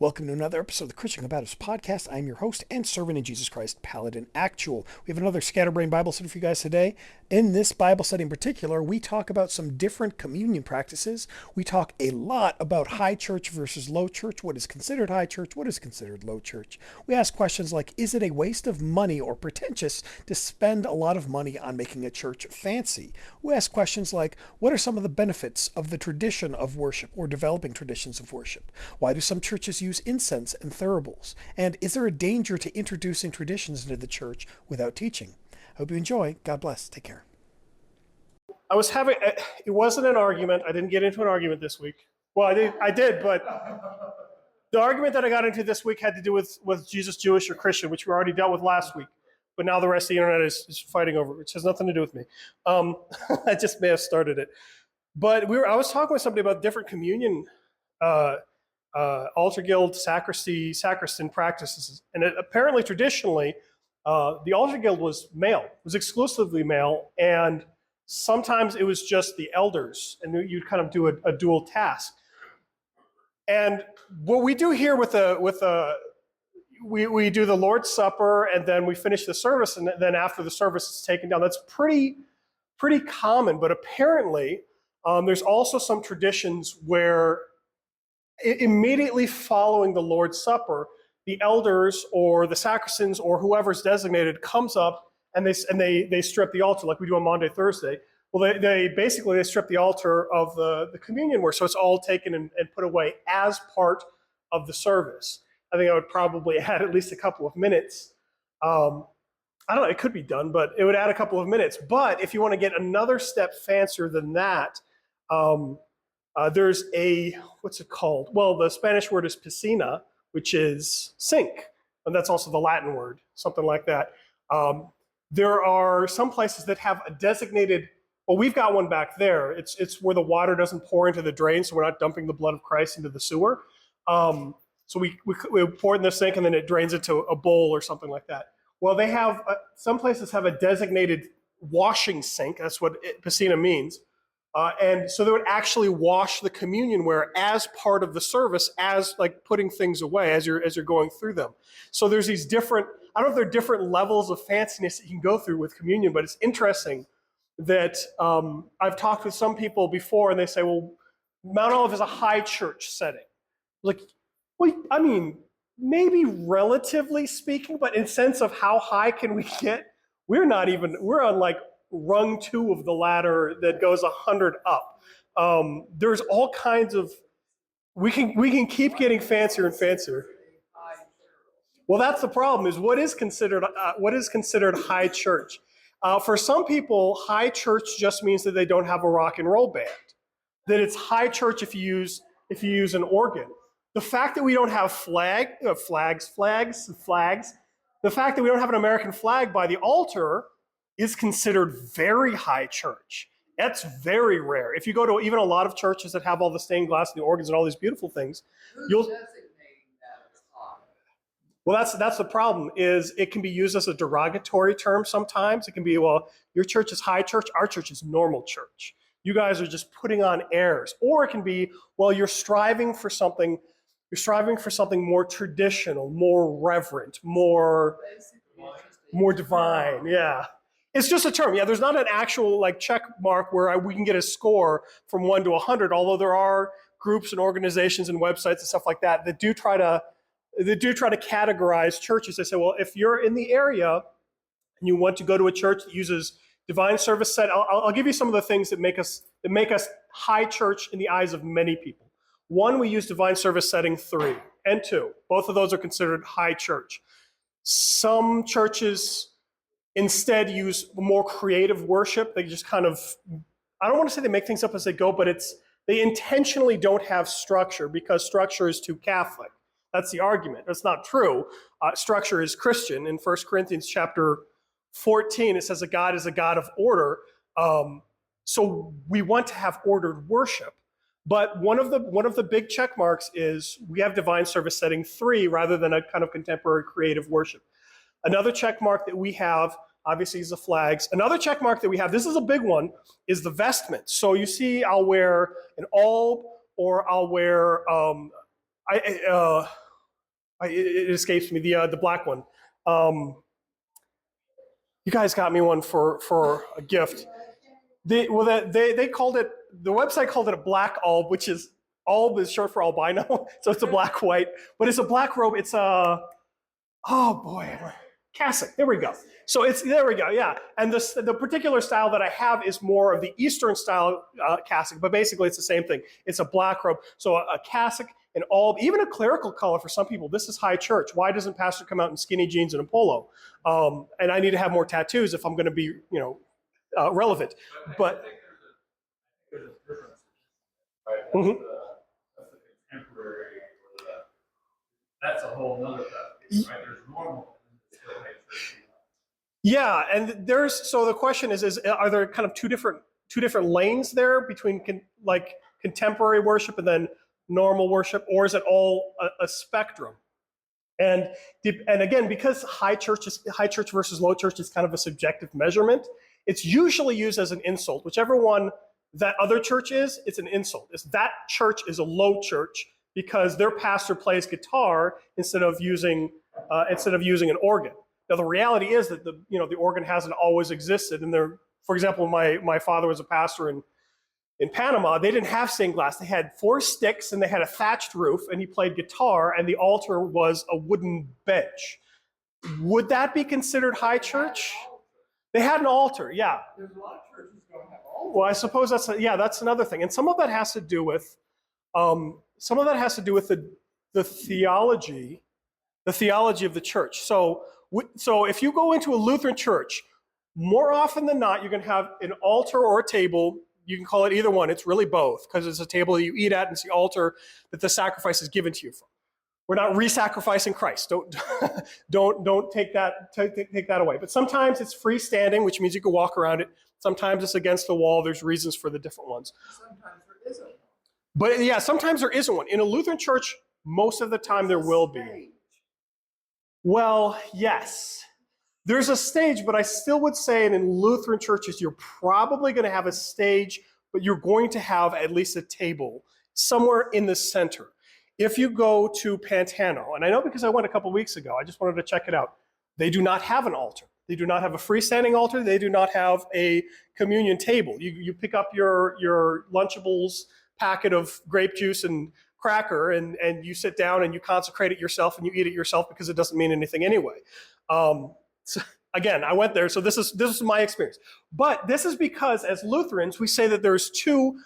Welcome to another episode of the Christian Combatives Podcast. I'm your host and servant in Jesus Christ, Paladin Actual. We have another Scatterbrain Bible study for you guys today. In this Bible study in particular, we talk about some different communion practices. We talk a lot about high church versus low church, what is considered high church, what is considered low church. We ask questions like, is it a waste of money or pretentious to spend a lot of money on making a church fancy? We ask questions like, what are some of the benefits of the tradition of worship or developing traditions of worship? Why do some churches use incense and thuribles? And is there a danger to introducing traditions into the church without teaching? I hope you enjoy. God bless. Take care. It wasn't an argument. I didn't get into an argument this week. Well, I did, but the argument that I got into this week had to do with Jesus Jewish or Christian, which we already dealt with last week. But now the rest of the internet is fighting over it, which has nothing to do with me. I just may have started it. But I was talking with somebody about different communion altar guild, sacristan practices. And apparently, traditionally, the altar guild was exclusively male, and sometimes it was just the elders, and you'd kind of do a dual task. And what we do here we do the Lord's Supper, and then we finish the service, and then after the service is taken down. That's pretty common, but apparently there's also some traditions where immediately following the Lord's Supper, the elders or the sacristans or whoever's designated comes up and they strip the altar like we do on Maundy, Thursday. Well, they basically strip the altar of the communion ware, so it's all taken and put away as part of the service. I think I would probably add at least a couple of minutes. I don't know, it could be done, but it would add a couple of minutes. But if you want to get another step fancier than that, there's what's it called? Well, the Spanish word is piscina, which is sink, and that's also the Latin word, something like that. There are some places that have a designated, well, we've got one back there. It's where the water doesn't pour into the drain, so we're not dumping the blood of Christ into the sewer. So we pour it in the sink, and then it drains into a bowl or something like that. Well, they have, some places have a designated washing sink. That's what piscina means. And so they would actually wash the communion ware as part of the service, as like putting things away as you're going through them. So there's these different, I don't know if there are different levels of fanciness that you can go through with communion, but it's interesting that I've talked with some people before, and they say, well, Mount Olive is a high church setting. Like, well, I mean, maybe relatively speaking, but in sense of how high can we get, we're on like rung 2 of the ladder that goes 100 up. There's all kinds of, we can keep getting fancier and fancier. Well, that's the problem, is what is considered high church. For some people, high church just means that they don't have a rock and roll band. That it's high church if you use an organ. The fact that we don't have flags, the fact that we don't have an American flag by the altar is considered very high church. That's very rare. If you go to even a lot of churches that have all the stained glass and the organs and all these beautiful things, you'll. Well, that's the problem, is it can be used as a derogatory term sometimes. It can be, well, your church is high church, our church is normal church. You guys are just putting on airs. Or it can be, well, you're striving for something more traditional, more reverent, more divine. Yeah. It's just a term. Yeah, there's not an actual like check mark where we can get a score from 1 to 100, although there are groups and organizations and websites and stuff like that that do try to categorize churches. They say, well, if you're in the area and you want to go to a church that uses divine service set, I'll give you some of the things that make us high church in the eyes of many people. 1, we use divine service setting 3 and 2. Both of those are considered high church. Some churches instead use more creative worship. They just kind of, I don't want to say they make things up as they go, but they intentionally don't have structure because structure is too Catholic. That's the argument. That's not true. Structure is Christian. In 1 Corinthians chapter 14, it says that God is a God of order. So we want to have ordered worship. But one of the big check marks is we have divine service setting 3 rather than a kind of contemporary creative worship. Another check mark that we have, obviously, is the flags. Another check mark that we have, this is a big one, is the vestments. So you see, I'll wear an alb, or I'll wear It escapes me, the black one. You guys got me one for a gift. They called it, the website called it a black alb, which is, alb is short for albino, so it's a black white, but it's a black robe. It's a, oh boy, cassock. There we go. So there we go, yeah. And the particular style that I have is more of the Eastern style cassock, but basically it's the same thing. It's a black robe. So a cassock, an alb, even a clerical color for some people. This is high church. Why doesn't pastor come out in skinny jeans and a polo? And I need to have more tattoos if I'm going to be, relevant. But there's a difference, right? That's, Mhm. That's the contemporary, that's a whole nother thing, right? There's normal and there's still high church. Yeah, and so the question is are there kind of two different lanes there between contemporary worship and then normal worship, or is it all a spectrum? And again, because high church versus low church is kind of a subjective measurement, it's usually used as an insult. Whichever one that other church is, it's an insult. It's that church is a low church because their pastor plays guitar instead of using an organ. Now the reality is that the organ hasn't always existed. And for example, my father was a pastor in Panama. They didn't have stained glass. They had 4 sticks and they had a thatched roof, and he played guitar, and the altar was a wooden bench. Would that be considered high church? They had an altar, yeah. There's a lot of churches don't have all. Well, I suppose that's another thing, and some of that has to do with the theology of the church. So if you go into a Lutheran church, more often than not, you're going to have an altar or a table. You can call it either one. It's really both, because it's a table that you eat at and it's the altar that the sacrifice is given to you from. We're not re-sacrificing Christ. Don't take that away. But sometimes it's freestanding, which means you can walk around it. Sometimes it's against the wall. There's reasons for the different ones. Sometimes there isn't one. But yeah, sometimes there isn't one. In a Lutheran church, most of the time there will be. Well, yes. There's a stage, but I still would say in Lutheran churches, you're probably going to have a stage, but you're going to have at least a table somewhere in the center. If you go to Pantano, and I know because I went a couple weeks ago, I just wanted to check it out, they do not have an altar. They do not have a freestanding altar. They do not have a communion table. You pick up your Lunchables packet of grape juice and cracker, and you sit down and you consecrate it yourself and you eat it yourself because it doesn't mean anything anyway. So again, I went there, so this is my experience. But this is because as Lutherans, we say that there's two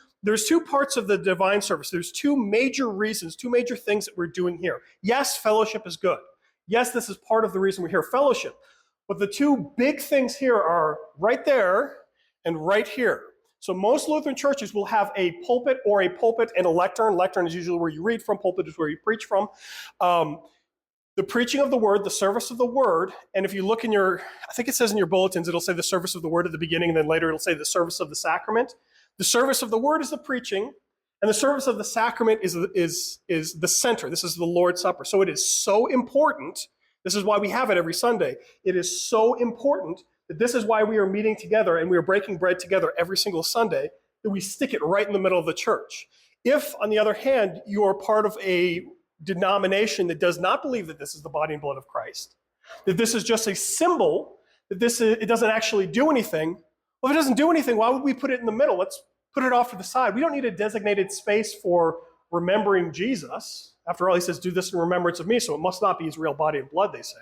parts of the divine service. There's 2 major reasons, 2 major things that we're doing here. Yes, fellowship is good. Yes, this is part of the reason we're here, fellowship. But the 2 big things here are right there and right here. So most Lutheran churches will have a pulpit or a pulpit and a lectern. Lectern is usually where you read from, pulpit is where you preach from. The preaching of the word, the service of the word, and if you look I think it says in your bulletins, it'll say the service of the word at the beginning, and then later it'll say the service of the sacrament. The service of the word is the preaching, and the service of the sacrament is the center. This is the Lord's Supper. So it is so important. This is why we have it every Sunday. It is so important that this is why we are meeting together and we are breaking bread together every single Sunday, that we stick it right in the middle of the church. If, on the other hand, you are part of a denomination that does not believe that this is the body and blood of Christ, that this is just a symbol, that it doesn't actually do anything. Well, if it doesn't do anything, why would we put it in the middle? Let's put it off to the side. We don't need a designated space for remembering Jesus. After all, he says, do this in remembrance of me, so it must not be his real body and blood, they say.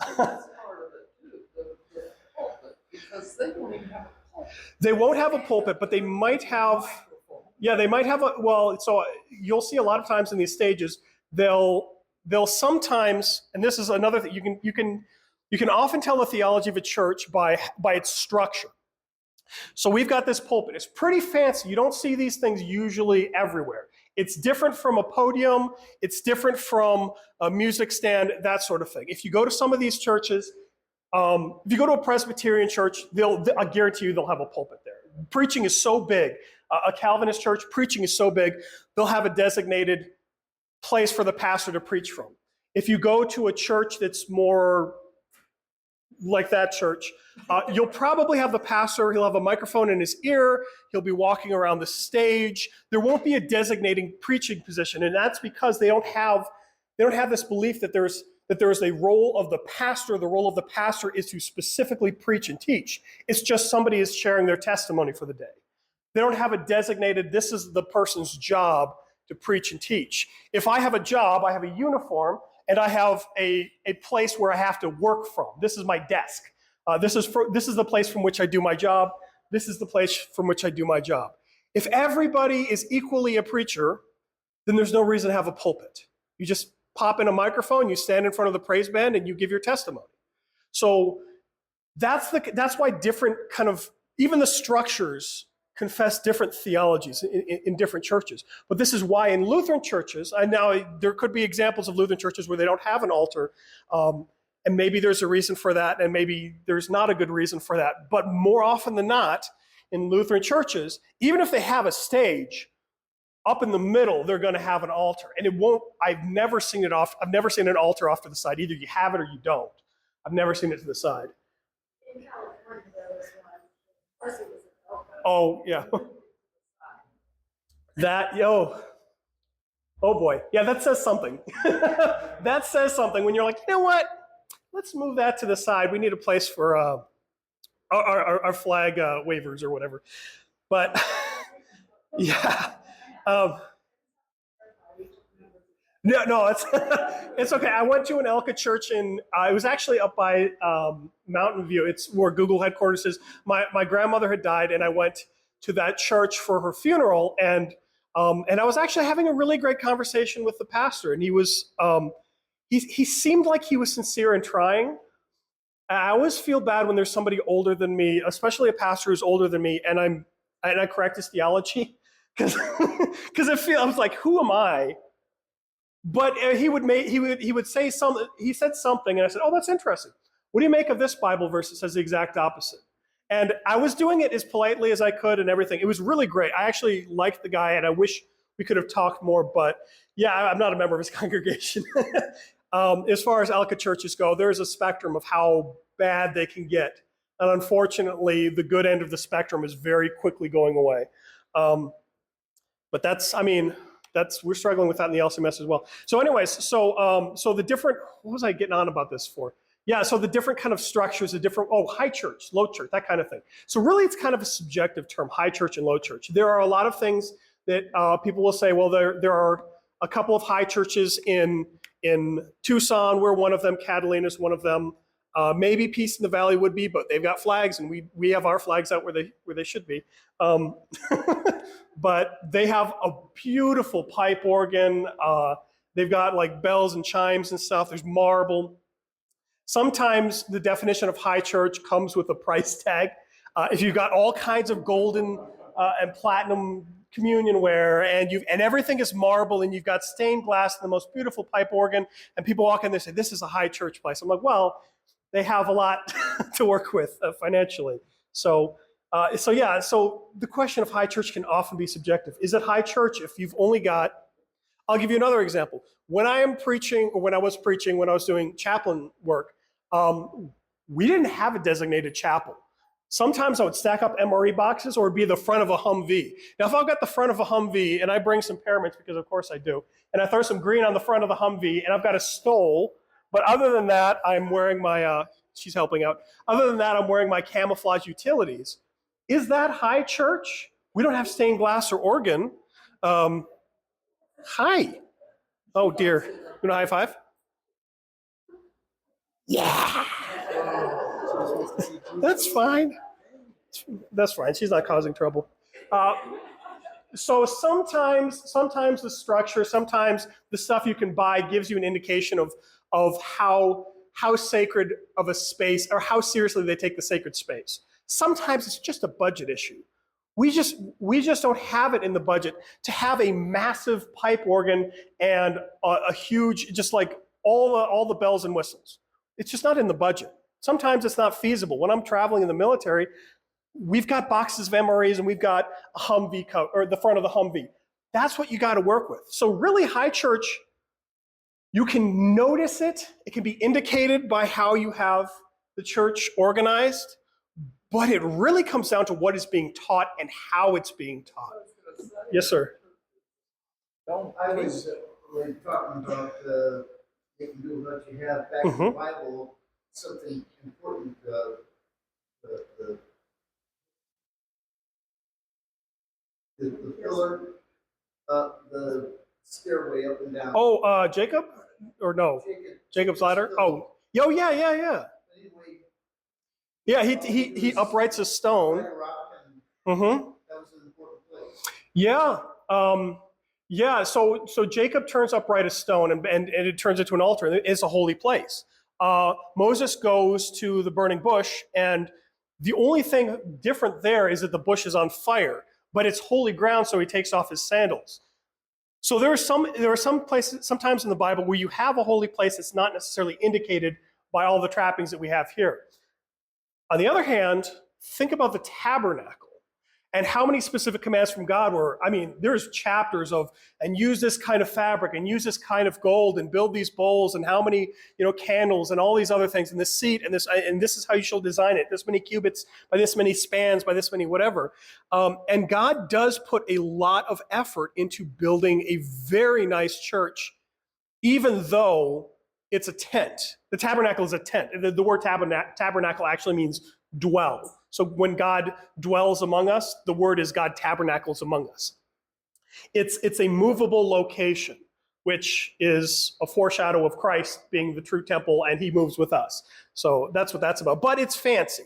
That's part of it too, the pulpit, because they don't even have a pulpit. They won't have a pulpit, but they might have, they might have so you'll see a lot of times in these stages, they'll sometimes, and this is another thing, you can often tell the theology of a church by its structure. So we've got this pulpit. It's pretty fancy. You don't see these things usually everywhere. It's different from a podium. It's different from a music stand, that sort of thing. If you go to some of these churches, if you go to a Presbyterian church, I guarantee you they'll have a pulpit there. Preaching is so big. A Calvinist church, preaching is so big, they'll have a designated place for the pastor to preach from. If you go to a church that's more like that church, you'll probably have the pastor, he'll have a microphone in his ear, he'll be walking around the stage. There won't be a designating preaching position, and that's because they don't have They don't have this belief that there's a role of the pastor. The role of the pastor is to specifically preach and teach. It's just somebody is sharing their testimony for the day. They don't have a designated, this is the person's job to preach and teach. If I have a job, I have a uniform, and I have a place where I have to work from. This is my desk. This is the place from which I do my job. This is the place from which I do my job. If everybody is equally a preacher, then there's no reason to have a pulpit. You just pop in a microphone, you stand in front of the praise band, and you give your testimony. So that's why different kind of, even the structures confess different theologies in different churches. But this is why in Lutheran churches, and now there could be examples of Lutheran churches where they don't have an altar, and maybe there's a reason for that, and maybe there's not a good reason for that. But more often than not, in Lutheran churches, even if they have a stage, up in the middle, they're going to have an altar. And it won't, I've never seen an altar off to the side. Either you have it or you don't. I've never seen it to the side. In California, there was one. First it was an open. Oh, yeah. Oh boy. Yeah, that says something. That says something when you're like, you know what? Let's move that to the side. We need a place for our flag wavers or whatever. But yeah. No, it's okay. I went to an Elka church it was actually up by Mountain View. It's where Google headquarters is. My grandmother had died, and I went to that church for her funeral, and I was actually having a really great conversation with the pastor, and he was he seemed like he was sincere and trying. I always feel bad when there's somebody older than me, especially a pastor who's older than me, and I correct his theology. Because I was like, who am I? But he would say something. He said something, and I said, oh, that's interesting. What do you make of this Bible verse that says the exact opposite? And I was doing it as politely as I could and everything. It was really great. I actually liked the guy, and I wish we could have talked more. But yeah, I'm not a member of his congregation. As far as Elka churches go, there's a spectrum of how bad they can get. And unfortunately, the good end of the spectrum is very quickly going away. But we're struggling with that in the LCMS as well. So anyways, so the different, what was I getting on about this for? Yeah, so the different kind of structures, high church, low church, that kind of thing. So really it's kind of a subjective term, high church and low church. There are a lot of things that people will say, well, there are a couple of high churches in Tucson. We're one of them. Catalina's one of them. Maybe Peace in the Valley would be, but they've got flags, and we have our flags out where they should be. But they have a beautiful pipe organ. They've got like bells and chimes and stuff. There's marble. Sometimes the definition of high church comes with a price tag. If you've got all kinds of golden and platinum communionware, and everything is marble, and you've got stained glass and the most beautiful pipe organ, and people walk in, they say, this is a high church place. I'm like, well, they have a lot to work with financially. So the question of high church can often be subjective. Is it high church if you've only got, I'll give you another example. When I was doing chaplain work, we didn't have a designated chapel. Sometimes I would stack up MRE boxes, or it'd be the front of a Humvee. Now, if I've got the front of a Humvee and I bring some paraments, because of course I do, and I throw some green on the front of the Humvee, and I've got a stole, but other than that, I'm wearing my, she's helping out. Other than that, I'm wearing my camouflage utilities. Is that high church? We don't have stained glass or organ. Hi. Oh dear. You want a high five? Yeah. That's fine. That's fine. She's not causing trouble. So sometimes the structure, sometimes the stuff you can buy gives you an indication of how sacred of a space, or how seriously they take the sacred space. Sometimes it's just a budget issue. We just don't have it in the budget to have a massive pipe organ and a huge, just like all the bells and whistles. It's just not in the budget. Sometimes it's not feasible. When I'm traveling in the military, we've got boxes of MREs, and we've got a Humvee or the front of the Humvee. That's what you got to work with. So really, high church, you can notice it. It can be indicated by how you have the church organized, but it really comes down to what is being taught and how it's being taught. Yes, sir. I was when talking about you can do what you have back in the Bible, something important. The pillar, the stairway up and down. Oh, Jacob? Or no? Jacob's ladder? Oh, yeah. Anyway, Yeah, he uprights a stone. Mm-hmm. That was an important place. Yeah. Yeah, so Jacob turns upright a stone and it turns into an altar. It's a holy place. Moses goes to the burning bush, and the only thing different there is that the bush is on fire, but it's holy ground, so he takes off his sandals. So there are some places, sometimes in the Bible, where you have a holy place that's not necessarily indicated by all the trappings that we have here. On the other hand, think about the tabernacle and how many specific commands from God were. I mean, there's chapters of, and use this kind of fabric and use this kind of gold and build these bowls and how many, candles and all these other things and this seat and this is how you shall design it. This many cubits by this many spans by this many whatever. And God does put a lot of effort into building a very nice church, even though it's a tent. The tabernacle is a tent. The word tabernacle actually means dwell. So when God dwells among us, the word is God tabernacles among us. It's a movable location, which is a foreshadow of Christ being the true temple, and he moves with us. So that's what that's about. But it's fancy.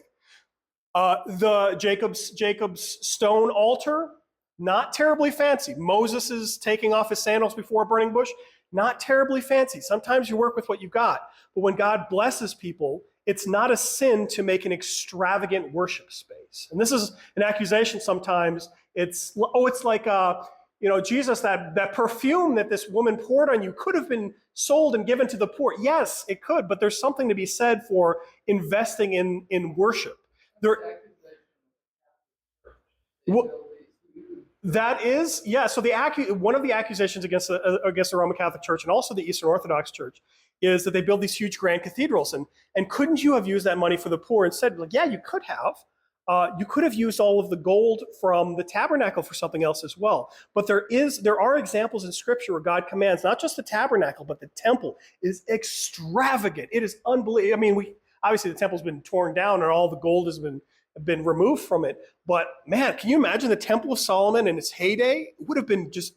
The Jacob's stone altar, not terribly fancy. Moses is taking off his sandals before a burning bush, not terribly fancy. Sometimes you work with what you got. But when God blesses people, it's not a sin to make an extravagant worship space. And this is an accusation sometimes. It's like, Jesus, that perfume that this woman poured on you could have been sold and given to the poor. Yes, it could, but there's something to be said for investing in worship. That is, yeah. So one of the accusations against the Roman Catholic Church and also the Eastern Orthodox Church is that they build these huge grand cathedrals. And couldn't you have used that money for the poor instead? Like, yeah, you could have. You could have used all of the gold from the tabernacle for something else as well. But there are examples in Scripture where God commands not just the tabernacle, but the temple is extravagant. It is unbelievable. I mean, obviously the temple's been torn down and all the gold has been removed from it. But man, can you imagine the Temple of Solomon in its heyday? It would have been just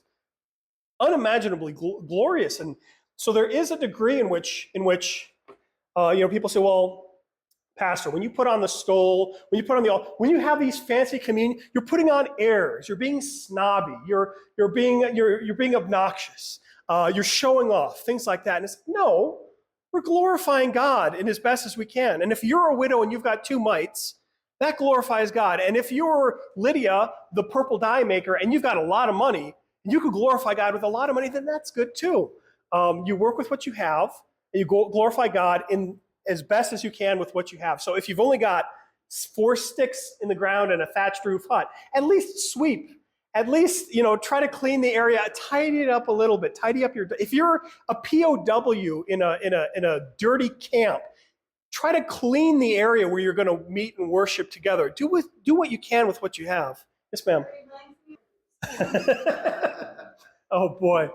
unimaginably glorious. And so there is a degree in which people say, well, Pastor, when you put on the stole, when you put on the altar, when you have these fancy communion, you're putting on airs. You're being snobby. You're being obnoxious. You're showing off, things like that. And it's no, we're glorifying God in as best as we can. And if you're a widow and you've got two mites, that glorifies God. And if you're Lydia, the purple dye maker, and you've got a lot of money, and you could glorify God with a lot of money, then that's good too. You work with what you have, and you glorify God in as best as you can with what you have. So if you've only got 4 sticks in the ground and a thatched roof hut, at least sweep. At least, try to clean the area, tidy it up a little bit, tidy up if you're a POW in a dirty camp, try to clean the area where you're going to meet and worship together. Do what you can with what you have. Yes, ma'am. Oh boy.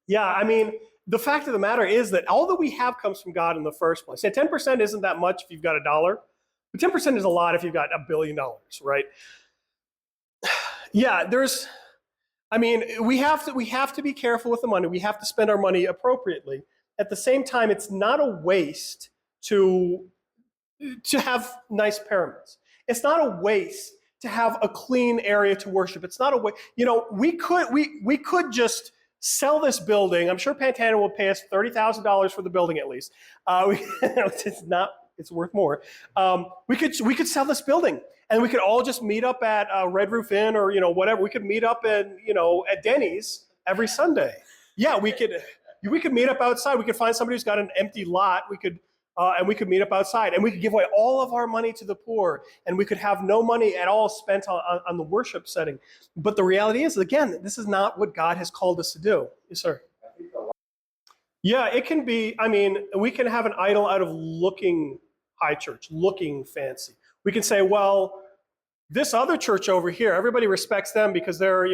Yeah, I mean, the fact of the matter is that all that we have comes from God in the first place. And 10% isn't that much if you've got $1, but 10% is a lot if you've got $1 billion, right? Yeah, we have to be careful with the money. We have to spend our money appropriately. At the same time, it's not a waste to have nice pyramids. It's not a waste to have a clean area to worship. It's not a waste. We could just sell this building. I'm sure Pantana will pay us $30,000 for the building at least. It's worth more. We could sell this building, and we could all just meet up at Red Roof Inn or whatever. We could meet up at Denny's every Sunday. Yeah, we could meet up outside. We could find somebody who's got an empty lot. We could meet up outside, and we could give away all of our money to the poor, and we could have no money at all spent on the worship setting. But the reality is, again, this is not what God has called us to do. Yes, sir. Yeah, it can be. I mean, we can have an idol out of looking high church, looking fancy. We can say, well, this other church over here, everybody respects them because they're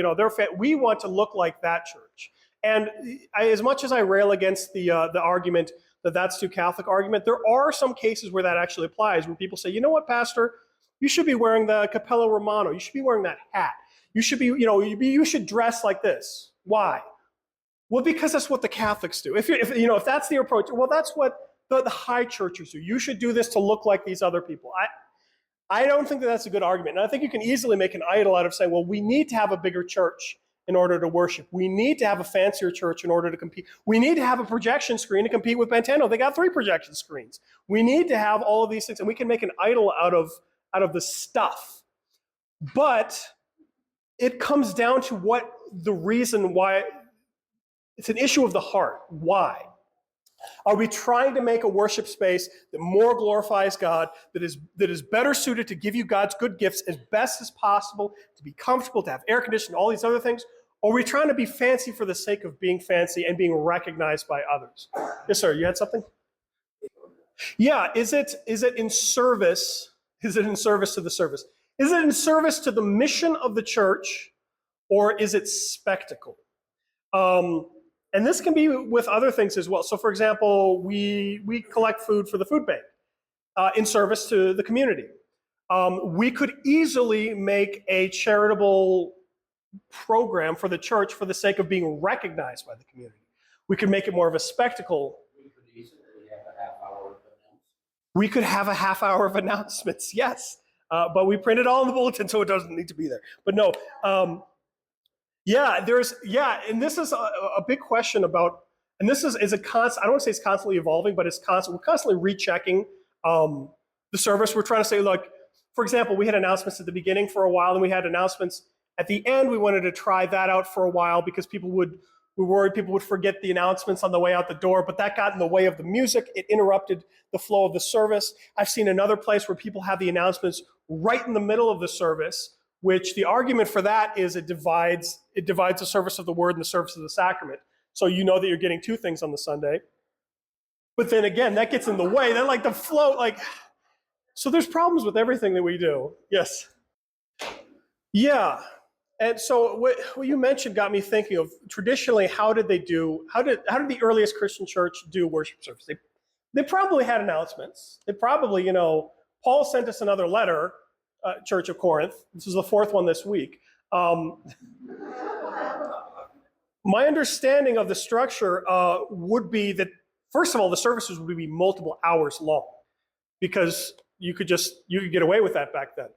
we want to look like that church. And as much as I rail against the argument that that's too Catholic argument, there are some cases where that actually applies, where people say, you know what, Pastor, you should be wearing the Capello Romano. You should be wearing that hat. You should be, you should dress like this. Why? Well, because that's what the Catholics do. If that's the approach, well, that's what the high churches do. You should do this to look like these other people. I don't think that that's a good argument. And I think you can easily make an idol out of saying, well, we need to have a bigger church in order to worship. We need to have a fancier church in order to compete. We need to have a projection screen to compete with Pantano. They got 3 projection screens. We need to have all of these things, and we can make an idol out of the stuff. But it comes down to what the reason why. It's an issue of the heart. Why? Are we trying to make a worship space that more glorifies God, that is better suited to give you God's good gifts as best as possible, to be comfortable, to have air conditioning, all these other things? Or are we trying to be fancy for the sake of being fancy and being recognized by others? Yes, sir. You had something? Yeah. Is it in service? Is it in service to the service? Is it in service to the mission of the church, or is it spectacle? And this can be with other things as well. So, for example, we collect food for the food bank in service to the community. We could easily make a charitable program for the church for the sake of being recognized by the community. We could make it more of a spectacle. We could easily have a half hour of announcements. We could have a half hour of announcements, yes. But we print it all in the bulletin, so it doesn't need to be there. But no. And this is a big question about, and this is a constant, I don't want to say it's constantly evolving, but we're constantly rechecking the service. We're trying to say, look, for example, we had announcements at the beginning for a while, and we had announcements at the end. We wanted to try that out for a while because we were worried people would forget the announcements on the way out the door, but that got in the way of the music. It interrupted the flow of the service. I've seen another place where people have the announcements right in the middle of the service, which the argument for that is it divides the service of the word and the service of the sacrament. So you know that you're getting 2 things on the Sunday. But then again, that gets in the way. Then the flow, so there's problems with everything that we do. Yes. Yeah. And so what you mentioned got me thinking of traditionally, how did the earliest Christian church do worship service? They probably had announcements. They probably, Paul sent us another letter, Church of Corinth. This is the 4th one this week. My understanding of the structure would be that, first of all, the services would be multiple hours long, because you could get away with that back then.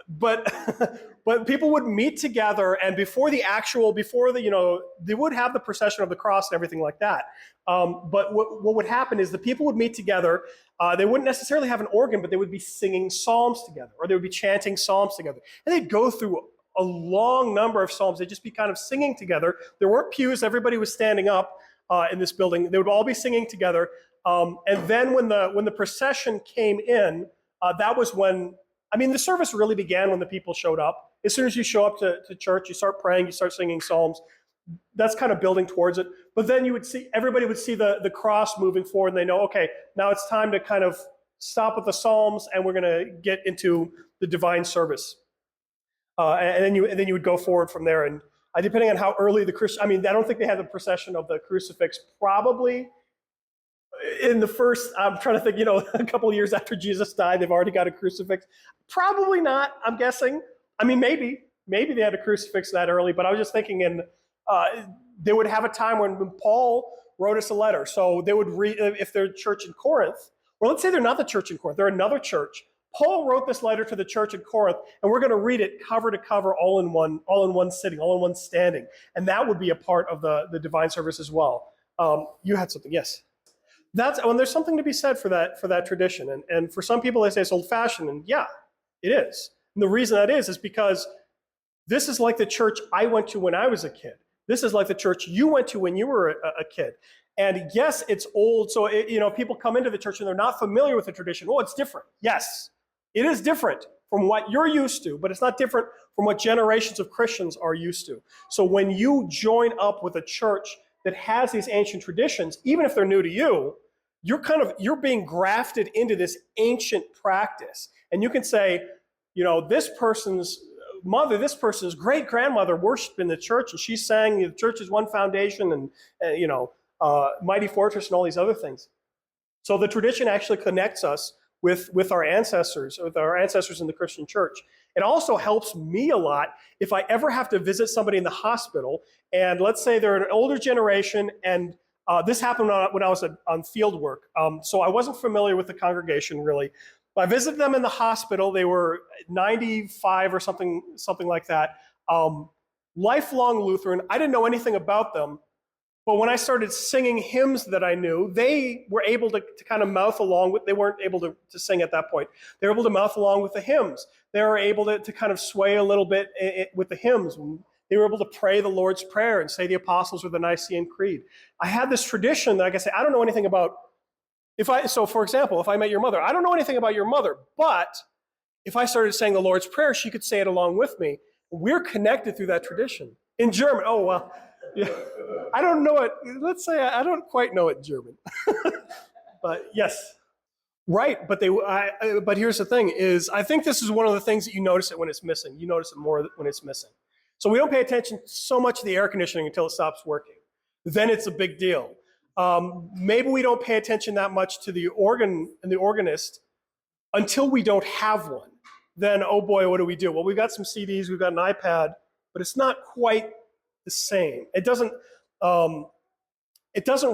But people would meet together, and before they would have the procession of the cross and everything like that. But what would happen is the people would meet together. They wouldn't necessarily have an organ, but they would be singing psalms together, or they would be chanting psalms together. And they'd go through a long number of psalms. They'd just be kind of singing together. There weren't pews. Everybody was standing up in this building. They would all be singing together. And then when the procession came in, that was when, the service really began when the people showed up. As soon as you show up to church, you start praying, you start singing psalms. That's kind of building towards it. But then everybody would see the cross moving forward, and they know, okay, now it's time to kind of stop with the psalms, and we're going to get into the divine service. And then you would go forward from there. And depending on how early the Christian, I don't think they had the procession of the crucifix probably in the first, I'm trying to think, a couple of years after Jesus died, they've already got a crucifix. Probably not, I'm guessing. Maybe they had a crucifix that early, but I was just thinking they would have a time when Paul wrote us a letter. So they would read, if they're church in Corinth, or let's say they're not the church in Corinth, they're another church. Paul wrote this letter to the church in Corinth, and we're going to read it cover to cover, all in one sitting, all in one standing. And that would be a part of the divine service as well. You had something, yes. There's something to be said for that tradition. And for some people, they say it's old-fashioned, and yeah, it is. And the reason that is because this is like the church I went to when I was a kid. This is like the church you went to when you were a kid. And yes, it's old. So, people come into the church and they're not familiar with the tradition. Oh, it's different. Yes, it is different from what you're used to, but it's not different from what generations of Christians are used to. So when you join up with a church that has these ancient traditions, even if they're new to you, you're being grafted into this ancient practice. And you can say, this person's mother, this person's great grandmother worshiped in the church, and she sang the church is one foundation, and mighty fortress, and all these other things. So the tradition actually connects us with our ancestors in the Christian church. It also helps me a lot if I ever have to visit somebody in the hospital, and let's say they're an older generation, and this happened when I was on field work. So I wasn't familiar with the congregation really. I visited them in the hospital. They were 95 or something like that. Lifelong Lutheran. I didn't know anything about them. But when I started singing hymns that I knew, they were able to kind of mouth along with, they weren't able to sing at that point. They were able to mouth along with the hymns. They were able to kind of sway a little bit with the hymns. They were able to pray the Lord's Prayer and say the Apostles' or the Nicene Creed. I had this tradition that I could say, I don't know anything about, for example, if I met your mother, I don't know anything about your mother, but if I started saying the Lord's Prayer, she could say it along with me. We're connected through that tradition. In German, oh, well, yeah. I don't know it. Let's say I don't quite know it in German. But yes, right. But but here's the thing: is I think this is one of the things that you notice it when it's missing. You notice it more when it's missing. So we don't pay attention so much to the air conditioning until it stops working. Then it's a big deal. Maybe we don't pay attention that much to the organ and the organist until we don't have one. Then, oh boy, what do we do? Well, we've got some CDs, we've got an iPad, but it's not quite the same. It doesn't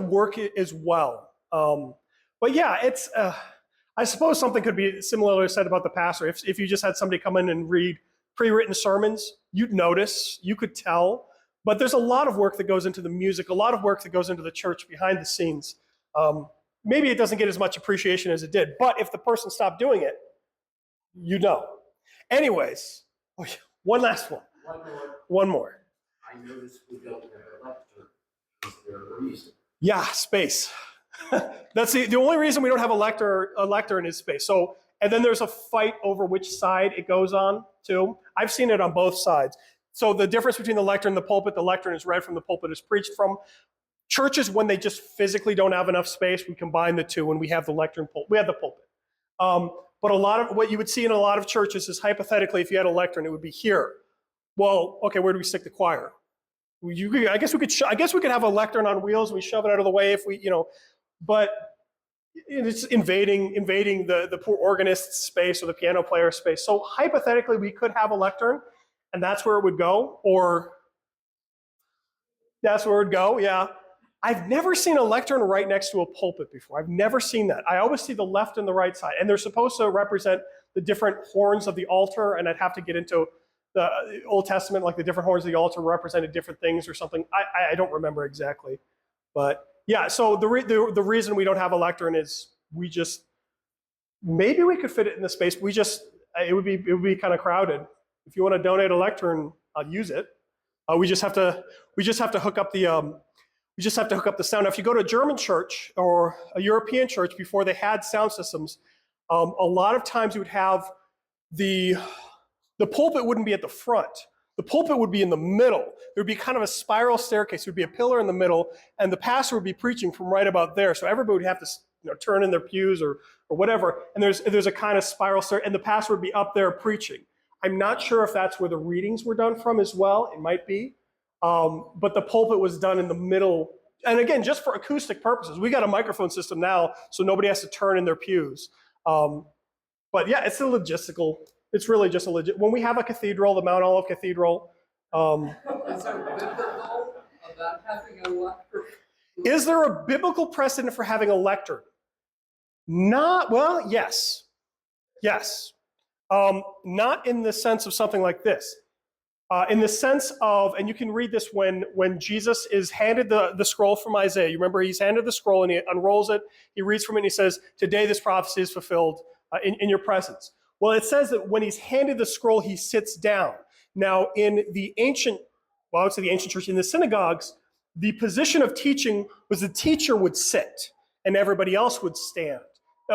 work as well. But yeah, it's. I suppose something could be similarly said about the pastor. If you just had somebody come in and read pre-written sermons, you'd notice, you could tell. But there's a lot of work that goes into the music, a lot of work that goes into the church behind the scenes. Maybe it doesn't get as much appreciation as it did, but if the person stopped doing it, you know. Anyways, one last one. One more. I noticed we don't have a lectern. Is there a reason? Yeah, space. That's the only reason we don't have a lectern is space. So, and then there's a fight over which side it goes on too. I've seen it on both sides. So the difference between the lectern and the lectern is read from, the pulpit is preached from. Churches, when they just physically don't have enough space, we combine the two and we have the lectern pulpit. We have the pulpit. But a lot of what you would see in a lot of churches is hypothetically, if you had a lectern, it would be here. Well, okay, where do we stick the choir? I guess we could have a lectern on wheels. And we shove it out of the way if we, but it's invading the poor organist's space or the piano player's space. So hypothetically, we could have a lectern, and that's where it would go, or that's where it would go. Yeah, I've never seen a lectern right next to a pulpit before. I've never seen that. I always see the left and the right side, and they're supposed to represent the different horns of the altar. And I'd have to get into the Old Testament, like the different horns of the altar represented different things or something. I don't remember exactly, but yeah. So the reason we don't have a lectern is maybe we could fit it in the space. It would be kind of crowded. If you want to donate a lectern, I'll use it. We just have to hook up the sound. Now, if you go to a German church or a European church before they had sound systems, a lot of times you would have the pulpit wouldn't be at the front. The pulpit would be in the middle. There would be kind of a spiral staircase. There would be a pillar in the middle, and the pastor would be preaching from right about there. So everybody would have to turn in their pews or whatever. And there's a kind of spiral stair, and the pastor would be up there preaching. I'm not sure if that's where the readings were done from as well. It might be. But the pulpit was done in the middle. And again, just for acoustic purposes. We got a microphone system now, so nobody has to turn in their pews. But yeah, it's really just a legit. When we have a cathedral, the Mount Olive Cathedral. Is there biblical about having a lectern? Is there a biblical precedent for having a lectern? Yes. Yes. Not in the sense of something like this. In the sense of, and you can read this when Jesus is handed the scroll from Isaiah. You remember he's handed the scroll and he unrolls it. He reads from it and he says, "Today this prophecy is fulfilled in your presence." Well, it says that when he's handed the scroll, he sits down. Now, in the ancient church, in the synagogues, the position of teaching was the teacher would sit and everybody else would stand.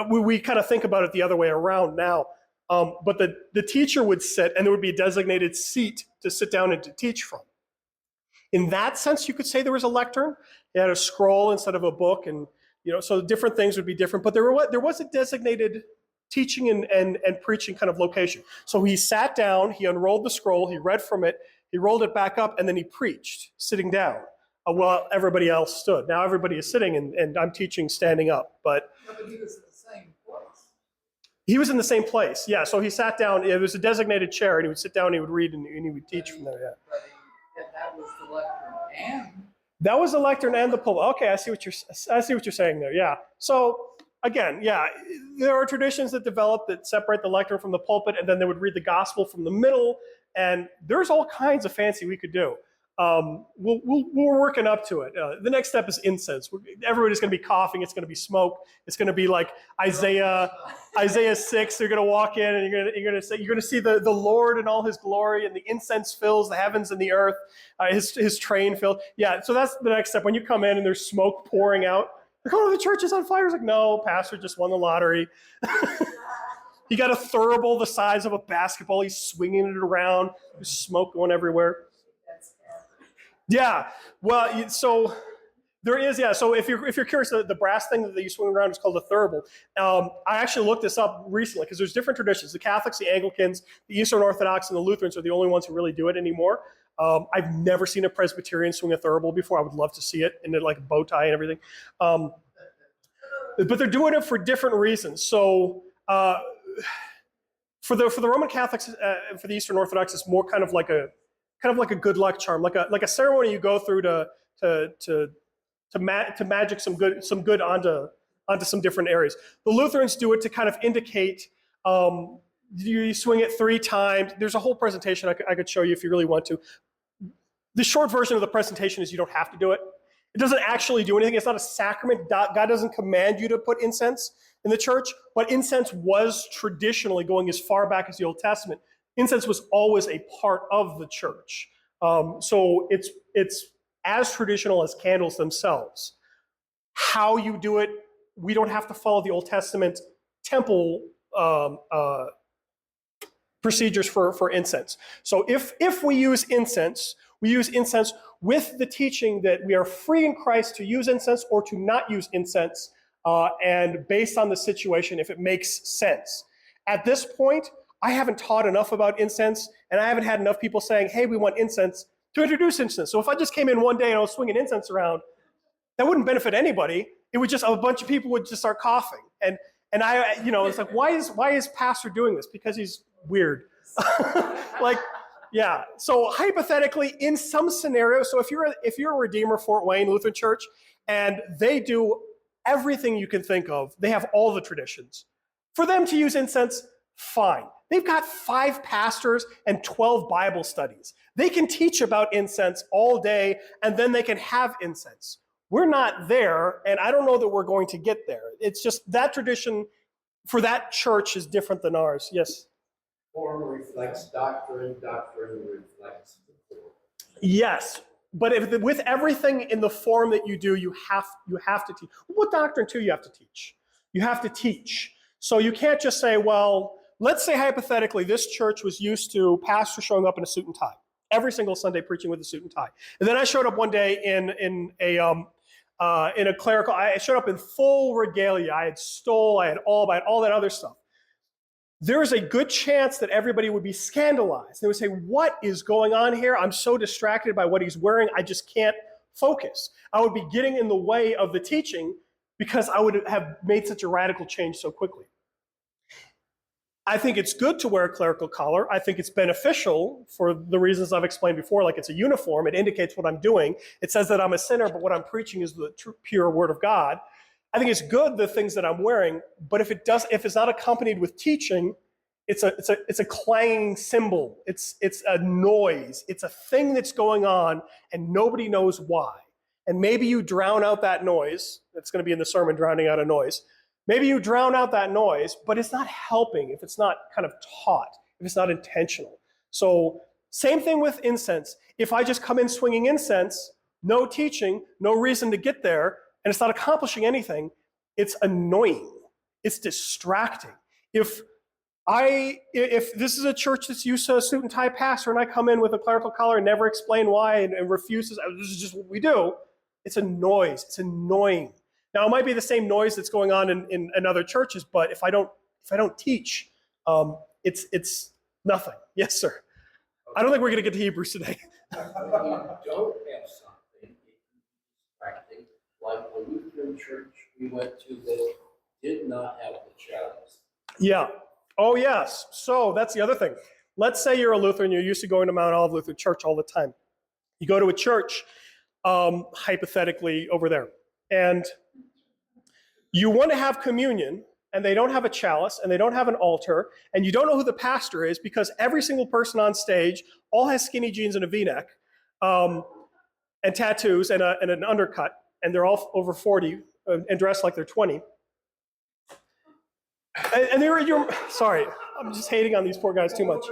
We kind of think about it the other way around now. But the teacher would sit and there would be a designated seat to sit down and to teach from. In that sense, you could say there was a lectern. It had a scroll instead of a book, and so different things would be different. But there was a designated teaching and preaching kind of location. So he sat down, he unrolled the scroll, he read from it, he rolled it back up, and then he preached, sitting down, while everybody else stood. Now everybody is sitting, and I'm teaching standing up, but No, but he was in the same place. he was in the same place. Yeah, so he sat down. It was a designated chair, and he would sit down, and he would read, and he would teach from there, yeah. But that was the lectern and That was the lectern and the pulpit. Okay, I see what you're saying there. Yeah. So again, yeah, there are traditions that develop that separate the lectern from the pulpit, and then they would read the gospel from the middle. And there's all kinds of fancy we could do. We're working up to it. The next step is incense. Everybody's going to be coughing. It's going to be smoke. It's going to be like Isaiah 6. They're going to walk in, and you're going to see the Lord in all His glory, and the incense fills the heavens and the earth. His train filled. Yeah. So that's the next step. When you come in and there's smoke pouring out, like, oh, the church is on fire. It's like, no, pastor just won the lottery. He got a thurible the size of a basketball. He's swinging it around. There's smoke going everywhere. Yeah, well, so there is, yeah. So if you're curious, the brass thing that you swing around is called a thurible. I actually looked this up recently because there's different traditions. The Catholics, the Anglicans, the Eastern Orthodox, and the Lutherans are the only ones who really do it anymore. I've never seen a Presbyterian swing a thurible before. I would love to see it in like a bow tie and everything. But they're doing it for different reasons. So for the Roman Catholics and for the Eastern Orthodox, it's more kind of like a good luck charm, like a ceremony you go through to magic some good onto some different areas. The Lutherans do it to kind of indicate you swing it 3 times. There's a whole presentation I could show you if you really want to. The short version of the presentation is you don't have to do it. It doesn't actually do anything. It's not a sacrament. God doesn't command you to put incense in the church, but incense was traditionally, going as far back as the Old Testament, incense was always a part of the church. So it's as traditional as candles themselves. How you do it, we don't have to follow the Old Testament temple procedures for incense. So if we use incense with the teaching that we are free in Christ to use incense or to not use incense, and based on the situation, if it makes sense. At this point, I haven't taught enough about incense, and I haven't had enough people saying, hey, we want incense, to introduce incense. So if I just came in one day and I was swinging incense around, that wouldn't benefit anybody. It would just, a bunch of people would just start coughing. And I, it's like, why is pastor doing this? Because he's weird. Like, yeah. So hypothetically, in some scenarios, so if you're a Redeemer Fort Wayne Lutheran Church, and they do everything you can think of, they have all the traditions. For them to use incense, fine. They've got 5 pastors and 12 Bible studies. They can teach about incense all day, and then they can have incense. We're not there, and I don't know that we're going to get there. It's just that tradition for that church is different than ours. Yes? Form reflects doctrine, doctrine reflects the form. Yes, but with everything in the form that you do, you have to teach. What doctrine too you have to teach? You have to teach. So you can't just say, well, let's say hypothetically this church was used to pastor showing up in a suit and tie every single Sunday, preaching with a suit and tie. And then I showed up one day in a clerical. I showed up in full regalia. I had all that other stuff. There is a good chance that everybody would be scandalized. They would say, what is going on here? I'm so distracted by what he's wearing, I just can't focus. I would be getting in the way of the teaching because I would have made such a radical change so quickly. I think it's good to wear a clerical collar. I think it's beneficial for the reasons I've explained before, like it's a uniform. It indicates what I'm doing. It says that I'm a sinner, but what I'm preaching is the true, pure word of God. I think it's good, the things that I'm wearing, but if it's not accompanied with teaching, it's a clanging cymbal. It's a noise. It's a thing that's going on, and nobody knows why. And maybe you drown out that noise. That's going to be in the sermon, drowning out a noise. Maybe you drown out that noise, but it's not helping if it's not kind of taught, if it's not intentional. So same thing with incense. If I just come in swinging incense, no teaching, no reason to get there, and it's not accomplishing anything, it's annoying. It's distracting. If this is a church that's used to a suit and tie pastor, and I come in with a clerical collar and never explain why and refuses, this is just what we do, it's a noise. It's annoying. Now, it might be the same noise that's going on in other churches, but if I don't if I don't teach, it's nothing. Yes, sir. I don't think we're going to get to Hebrews today. When you don't have something, it can be distracting, like the Lutheran church we went to that did not have the chalice. Yeah. Oh, yes. So that's the other thing. Let's say you're a Lutheran, you're used to going to Mount Olive Lutheran Church all the time. You go to a church, hypothetically over there, and you want to have communion, and they don't have a chalice, and they don't have an altar, and you don't know who the pastor is because every single person on stage all has skinny jeans and a V-neck, and tattoos and an undercut, and they're all over 40 and dressed like they're 20. And you're sorry, I'm just hating on these poor guys too much.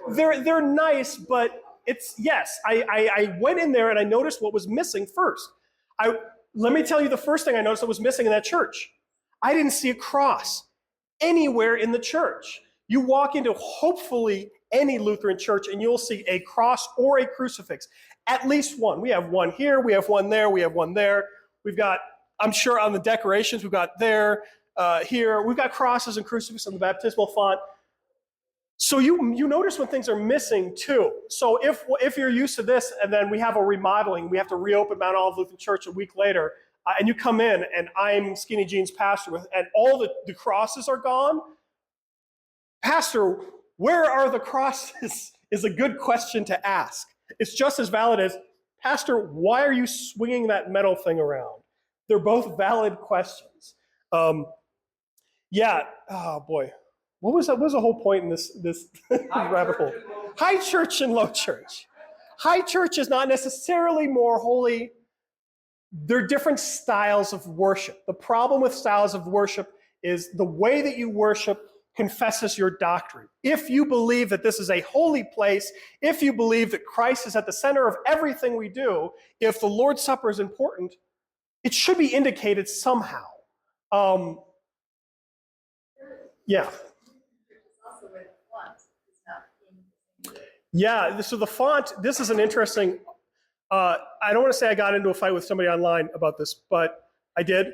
They're nice, but it's, yes, I went in there and I noticed what was missing first. Let me tell you the first thing I noticed that was missing in that church. I didn't see a cross anywhere in the church. You walk into hopefully any Lutheran church and you'll see a cross or a crucifix. At least one. We have one here, we have one there, we have one there. We've got, I'm sure on the decorations, we've got there, here. We've got crosses and crucifixes on the baptismal font. So you notice when things are missing too. So if you're used to this and then we have a remodeling, we have to reopen Mount Olive Lutheran Church a week later, and you come in and I'm Skinny Jeans pastor and all the crosses are gone, Pastor, where are the crosses is a good question to ask. It's just as valid as, Pastor, why are you swinging that metal thing around? They're both valid questions. Yeah, oh boy. What was the whole point in this rabbit hole? High church and low church. High church is not necessarily more holy. They're different styles of worship. The problem with styles of worship is the way that you worship confesses your doctrine. If you believe that this is a holy place, if you believe that Christ is at the center of everything we do, if the Lord's Supper is important, it should be indicated somehow. Yeah. Yeah, so the font, this is an interesting, I don't want to say I got into a fight with somebody online about this, but I did.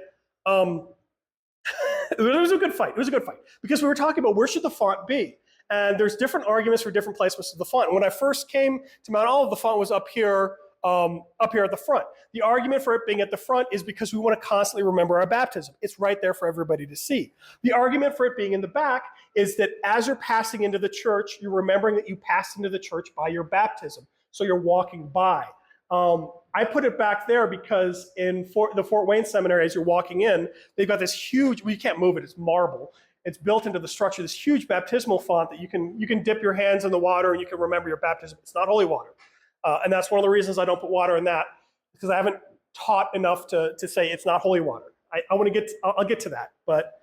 It was a good fight. It was a good fight because we were talking about where should the font be? And there's different arguments for different placements of the font. When I first came to Mount Olive, the font was up here at the front. The argument for it being at the front is because we want to constantly remember our baptism. It's right there for everybody to see. The argument for it being in the back is that as you're passing into the church, you're remembering that you passed into the church by your baptism. So you're walking by. I put it back there because in the Fort Wayne Seminary, as you're walking in, they've got this huge, well, you can't move it, it's marble. It's built into the structure, this huge baptismal font that you can dip your hands in the water and you can remember your baptism. It's not holy water. And that's one of the reasons I don't put water in that, because I haven't taught enough to say it's not holy water. I'll get to that. But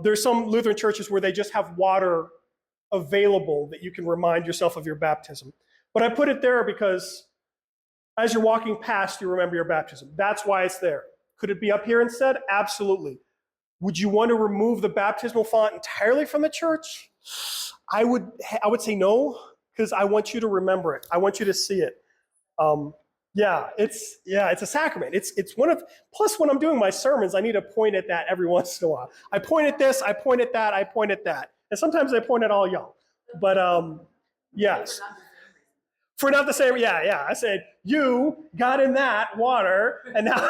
there's some Lutheran churches where they just have water available that you can remind yourself of your baptism. But I put it there because as you're walking past, you remember your baptism. That's why it's there. Could it be up here instead? Absolutely. Would you want to remove the baptismal font entirely from the church? I would say no, because I want you to remember it. I want you to see it. It's a sacrament. It's one of, plus when I'm doing my sermons, I need to point at that every once in a while. I point at this, I point at that, I point at that. And sometimes I point at all y'all. But yes. For not the same, yeah. I said, you got in that water, and now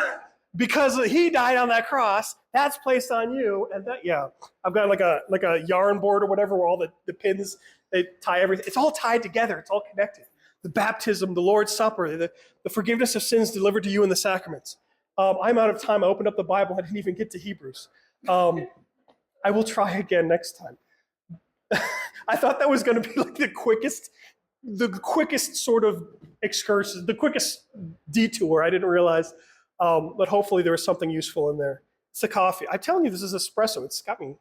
because he died on that cross, that's placed on you. And that, yeah, I've got like a yarn board or whatever where all the pins, they tie everything. It's all tied together. It's all connected. The baptism, the Lord's Supper, the forgiveness of sins delivered to you in the sacraments. I'm out of time. I opened up the Bible. I didn't even get to Hebrews. I will try again next time. I thought that was going to be like the quickest sort of excursion, the quickest detour. I didn't realize, but hopefully there was something useful in there. It's the coffee. I'm telling you, this is espresso. It's got me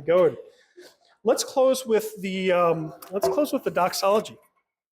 going. Let's close with the doxology.